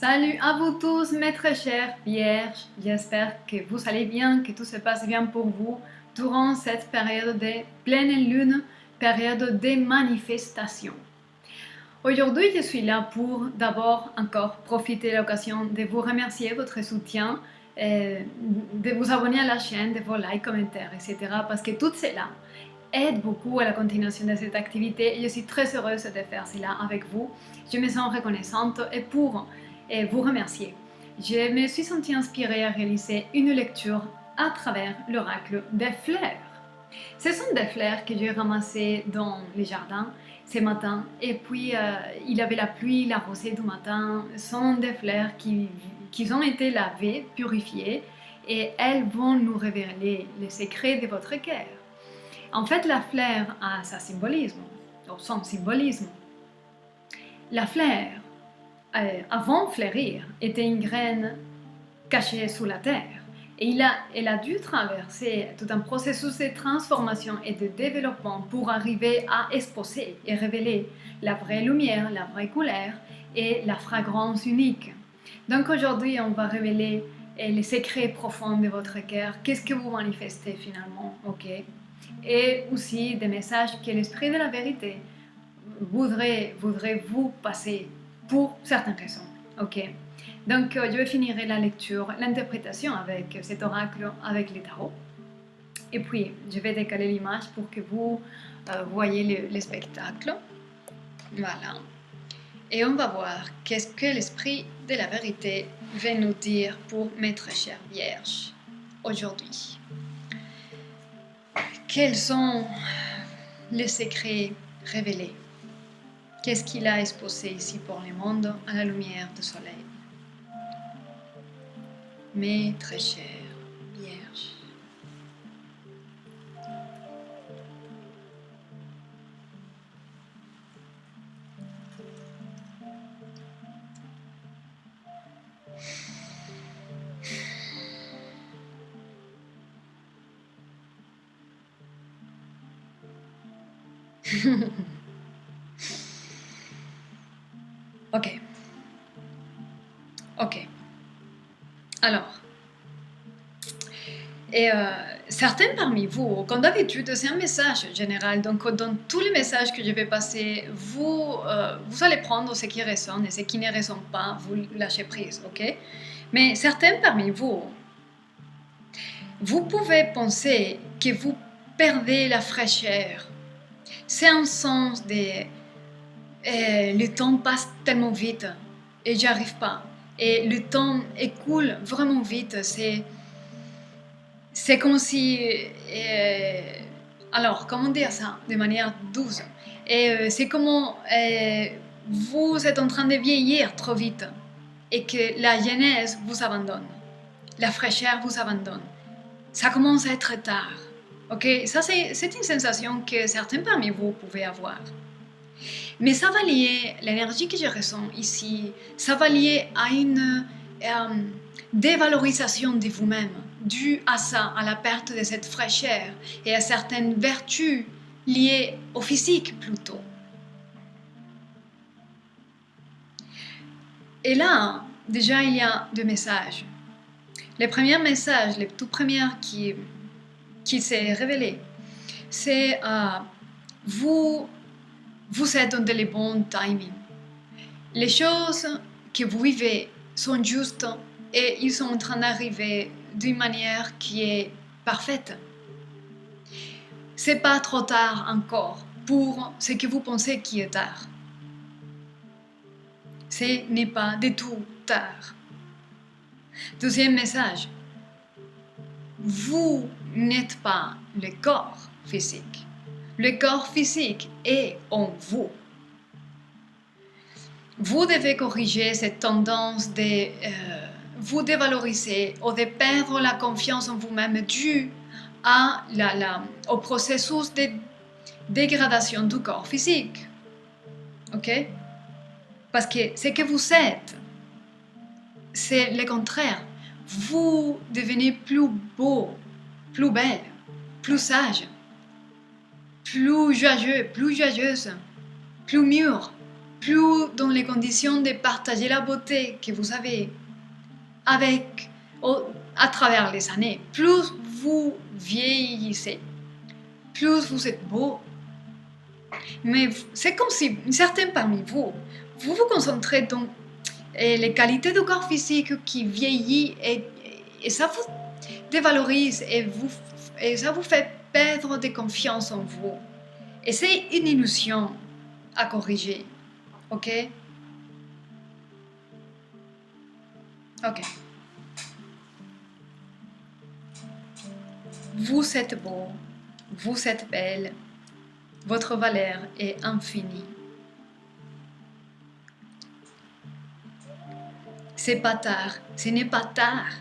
Salut à vous tous, mes très chers vierges. J'espère que vous allez bien, que tout se passe bien pour vous durant cette période de pleine lune, période de manifestation. Aujourd'hui, je suis là pour d'abord encore profiter de l'occasion de vous remercier de votre soutien, de vous abonner à la chaîne, de vos likes, commentaires, etc. Parce que tout cela aide beaucoup à la continuation de cette activité et je suis très heureuse de faire cela avec vous. Je me sens reconnaissante et pour vous remercier, je me suis sentie inspirée à réaliser une lecture à travers l'oracle des fleurs. Ce sont des fleurs que j'ai ramassées dans les jardins ce matin et puis il y avait la pluie, la rosée du matin. Ce sont des fleurs qui ont été lavées, purifiées et elles vont nous révéler les secrets de votre cœur. En fait, la fleur a sa symbolisme, ou son symbolisme. La fleur, avant de fleurir, était une graine cachée sous la terre. Et elle a dû traverser tout un processus de transformation et de développement pour arriver à exposer et révéler la vraie lumière, la vraie couleur et la fragrance unique. Donc aujourd'hui, on va révéler les secrets profonds de votre cœur. Qu'est-ce que vous manifestez finalement, ok? Et aussi des messages que l'esprit de la vérité voudrait vous passer pour certaines raisons, ok? Donc je vais finir la lecture, l'interprétation avec cet oracle, avec les tarots. Et puis je vais décaler l'image pour que vous voyez le spectacle. Voilà. Et on va voir qu'est-ce que l'esprit de la vérité va nous dire pour mes très chères vierges aujourd'hui. Quels sont les secrets révélés? Qu'est-ce qu'il a exposé ici pour le monde à la lumière du soleil? Mes très chères vierges. Ok. Ok. Alors, certains parmi vous, comme d'habitude, c'est un message général. Donc, dans tous les messages que je vais passer, vous allez prendre ce qui résonne et ce qui ne résonne pas, vous lâchez prise, ok? Mais certains parmi vous, vous pouvez penser que vous perdez la fraîcheur. C'est un sens de le temps passe tellement vite et j'y arrive pas. Et le temps écoule vraiment vite. C'est comme si... alors, comment dire ça de manière douce? C'est comme vous êtes en train de vieillir trop vite et que la jeunesse vous abandonne. La fraîcheur vous abandonne. Ça commence à être tard. Ok? Ça, c'est une sensation que certains parmi vous pouvez avoir. Mais ça va lier, l'énergie que je ressens ici, ça va lier à une dévalorisation de vous-même, due à ça, à la perte de cette fraîcheur et à certaines vertus liées au physique plutôt. Et là, déjà, il y a deux messages. Le premier message, le tout premier qui s'est révélé, c'est vous êtes dans le bon timing. Les choses que vous vivez sont justes et ils sont en train d'arriver d'une manière qui est parfaite. C'est pas trop tard encore pour ce que vous pensez qui est tard. Ce n'est pas du tout tard. Deuxième message. Vous n'êtes pas le corps physique. Le corps physique est en vous. Vous devez corriger cette tendance de vous dévaloriser ou de perdre la confiance en vous-même due au processus de dégradation du corps physique. Ok? Parce que ce que vous êtes, c'est le contraire. Vous devenez plus beau, plus belle, plus sage, plus joyeux, plus joyeuse, plus mûr, plus dans les conditions de partager la beauté que vous avez à travers les années, plus vous vieillissez, plus vous êtes beau. Mais c'est comme si certains parmi vous vous concentrez dans les qualités du corps physique qui vieillit et ça vous dévalorise et ça vous fait perdre de confiance en vous. Et c'est une illusion à corriger. Ok? Ok. Vous êtes beau, vous êtes belle, votre valeur est infinie. C'est pas tard, ce n'est pas tard.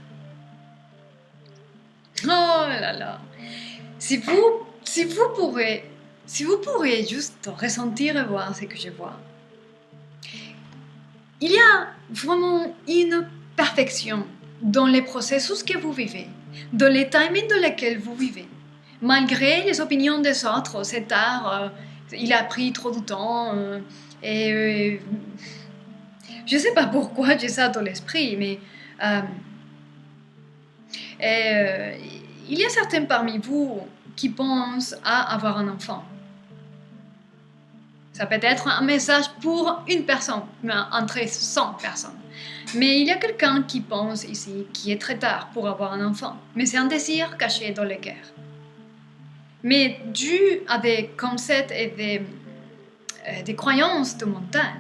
Oh là là. Si vous pourrez juste ressentir et voir ce que je vois. Il y a vraiment une perfection dans les processus que vous vivez, dans les timings dans lesquels vous vivez. Malgré les opinions des autres, c'est tard, il a pris trop de temps, je ne sais pas pourquoi j'ai ça dans l'esprit, mais il y a certains parmi vous qui pensent à avoir un enfant. Ça peut être un message pour une personne, entre 100 personnes. Mais il y a quelqu'un qui pense ici qu'il est très tard pour avoir un enfant. Mais c'est un désir caché dans le cœur. Mais dû à des concepts et des croyances de montagne,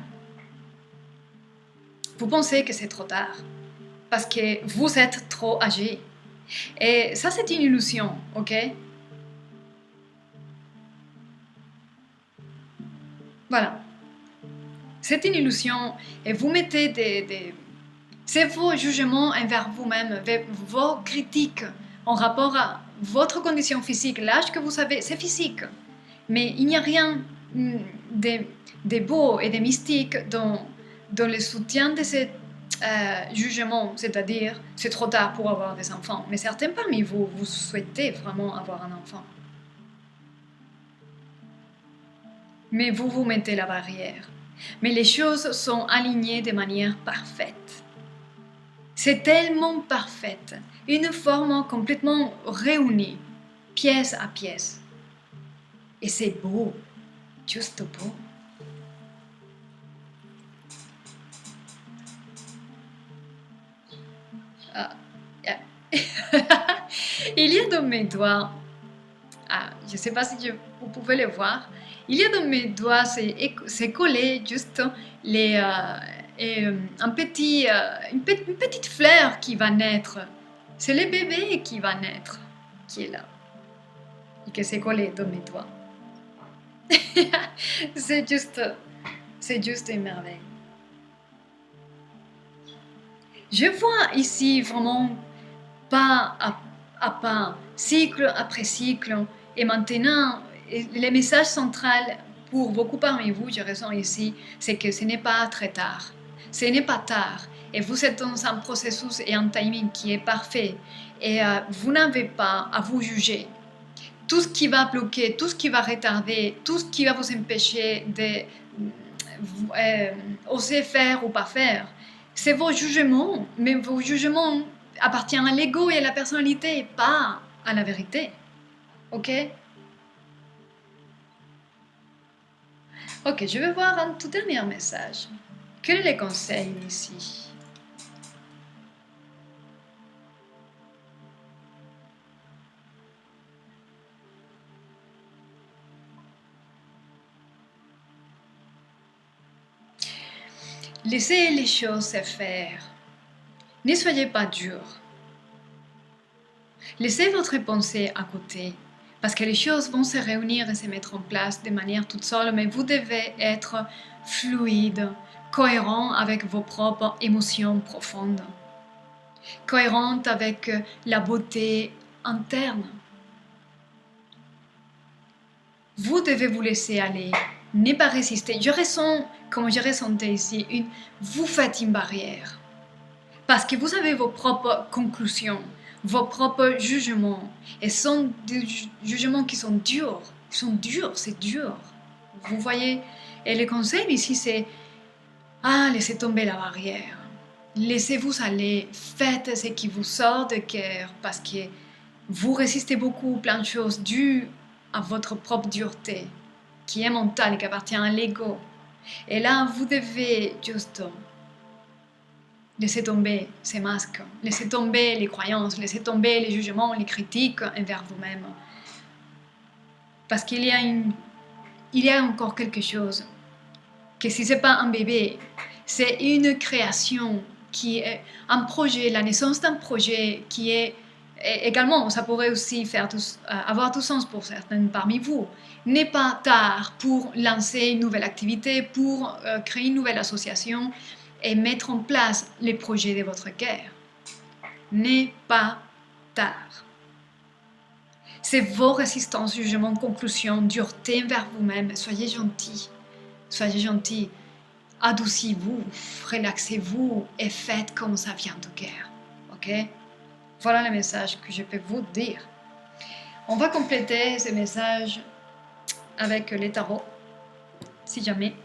vous pensez que c'est trop tard. Parce que vous êtes trop âgé. Et ça, c'est une illusion, ok? Voilà. C'est une illusion et vous mettez c'est vos jugements envers vous-même, vos critiques en rapport à votre condition physique, l'âge que vous avez, c'est physique. Mais il n'y a rien de beau et de mystique dans le soutien de ces jugements, c'est-à-dire c'est trop tard pour avoir des enfants. Mais certains parmi vous, vous souhaitez vraiment avoir un enfant. Mais vous mettez la barrière. Mais les choses sont alignées de manière parfaite. C'est tellement parfaite, une forme complètement réunie, pièce à pièce. Et c'est beau, juste beau. Il y a dans mes doigts, je ne sais pas si vous pouvez le voir, il y a dans mes doigts, c'est collé juste une petite fleur qui va naître. C'est le bébé qui va naître, qui est là. Et que c'est collé dans mes doigts. c'est juste une merveille. Je vois ici vraiment pas à pas, cycle après cycle, et maintenant, le message central pour beaucoup parmi vous, je ressens ici, c'est que ce n'est pas très tard. Ce n'est pas tard. Et vous êtes dans un processus et un timing qui est parfait. Et vous n'avez pas à vous juger. Tout ce qui va bloquer, tout ce qui va retarder, tout ce qui va vous empêcher d'oser faire ou pas faire, c'est vos jugements. Mais vos jugements appartiennent à l'ego et à la personnalité, pas à la vérité. Ok? Ok, je vais voir un tout dernier message. Quel est le conseil ici? Laissez les choses se faire. Ne soyez pas dur. Laissez votre pensée à côté. Parce que les choses vont se réunir et se mettre en place de manière toute seule, mais vous devez être fluide, cohérent avec vos propres émotions profondes, cohérente avec la beauté interne. Vous devez vous laisser aller, ne pas résister. Je ressens, comme je ressentais ici, vous faites une barrière. Parce que vous avez vos propres conclusions, vos propres jugements. Et ce sont des jugements qui sont durs. Ils sont durs, c'est dur. Vous voyez? Et le conseil ici, c'est Ah, laissez tomber la barrière. Laissez-vous aller. Faites ce qui vous sort de cœur parce que vous résistez beaucoup plein de choses dues à votre propre dureté, qui est mentale et qui appartient à l'ego. Et là, vous devez juste laisser tomber ces masques, laisser tomber les croyances, laisser tomber les jugements, les critiques envers vous-même. Parce qu'il y a encore quelque chose, que si ce n'est pas un bébé, c'est une création qui est un projet, la naissance d'un projet qui est également, ça pourrait aussi avoir tout sens pour certains parmi vous. N'est pas tard pour lancer une nouvelle activité, pour créer une nouvelle association et mettre en place les projets de votre cœur. N'est pas tard. C'est vos résistances, jugements, conclusions, dureté envers vous-même. Soyez gentils. Soyez gentils. Adoucissez-vous, relaxez-vous et faites comme ça vient du cœur. Ok? Voilà le message que je peux vous dire. On va compléter ce message avec les tarots, si jamais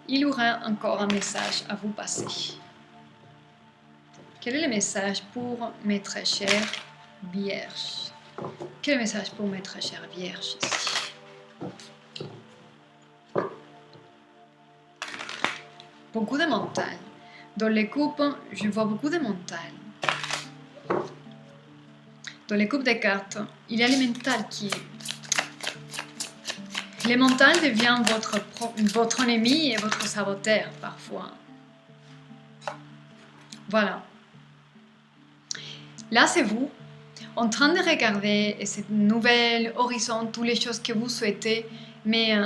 il y aura encore un message à vous passer. Quel est le message pour mes très chers vierges? Quel est le message pour mes très chères vierges ici? Beaucoup de montagnes. Dans les coupes, je vois beaucoup de montagnes. Dans les coupes des cartes, il y a les mental qui... Les montagnes deviennent votre ennemi et votre saboteur parfois. Voilà. Là, c'est vous, en train de regarder cette nouvelle horizon, toutes les choses que vous souhaitez, mais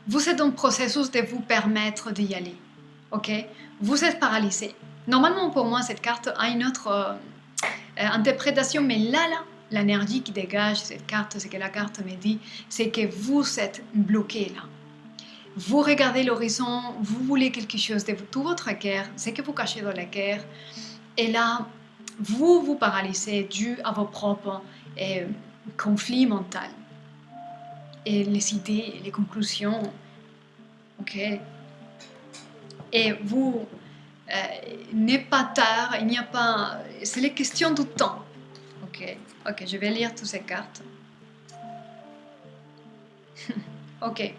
vous êtes dans le processus de vous permettre d'y aller. Ok? Vous êtes paralysé. Normalement, pour moi, cette carte a une autre interprétation, mais là, l'énergie qui dégage cette carte, ce que la carte me dit, c'est que vous êtes bloqué là. Vous regardez l'horizon, vous voulez quelque chose de tout votre cœur, ce que vous cachez dans le cœur, et là, vous vous paralysez dû à vos propres conflits mentaux et les idées, les conclusions. Ok? Et vous n'est pas tard, il n'y a pas, c'est les questions du temps. Ok, je vais lire toutes ces cartes. Ok.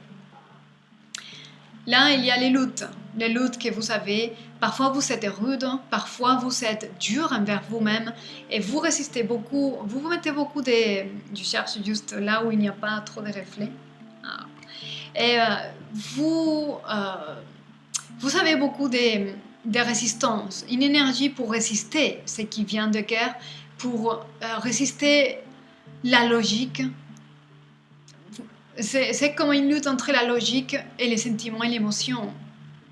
Là, il y a les luttes que vous avez. Parfois, vous êtes rude, parfois, vous êtes dur envers vous-même et vous résistez beaucoup. Vous mettez beaucoup de... Je cherche juste là où il n'y a pas trop de reflets. Ah. Et vous avez beaucoup de résistance, une énergie pour résister ce qui vient de cœur, pour résister la logique. C'est comme une lutte entre la logique et les sentiments et l'émotion.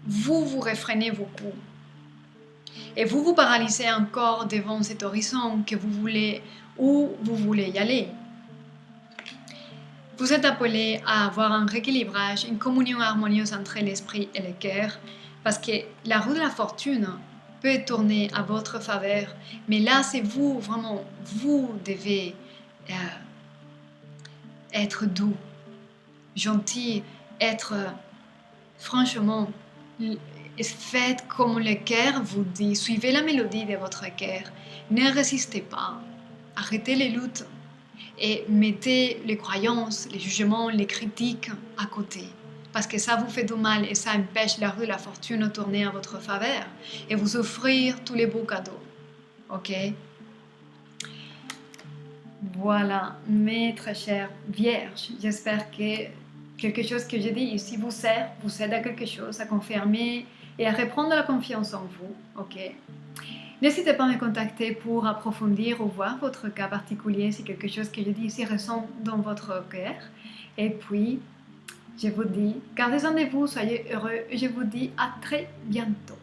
Vous vous réfrénez beaucoup. Et vous vous paralysez encore devant cet horizon que vous voulez, où vous voulez y aller. Vous êtes appelé à avoir un rééquilibrage, une communion harmonieuse entre l'esprit et le cœur, parce que la roue de la fortune peut tourner à votre faveur, mais là c'est vous, vraiment, vous devez être doux, gentil, être franchement, faites comme le cœur vous dit, suivez la mélodie de votre cœur, ne résistez pas, arrêtez les luttes et mettez les croyances, les jugements, les critiques à côté. Parce que ça vous fait du mal et ça empêche la roue de la fortune de tourner à votre faveur et vous offrir tous les beaux cadeaux. Ok? Voilà, mes très chères vierges, j'espère que quelque chose que j'ai dit ici vous aide à quelque chose, à confirmer et à reprendre la confiance en vous. Ok? N'hésitez pas à me contacter pour approfondir ou voir votre cas particulier si quelque chose que je dis ici ressent dans votre cœur. Et puis, je vous dis, gardez soin de vous, soyez heureux et je vous dis à très bientôt.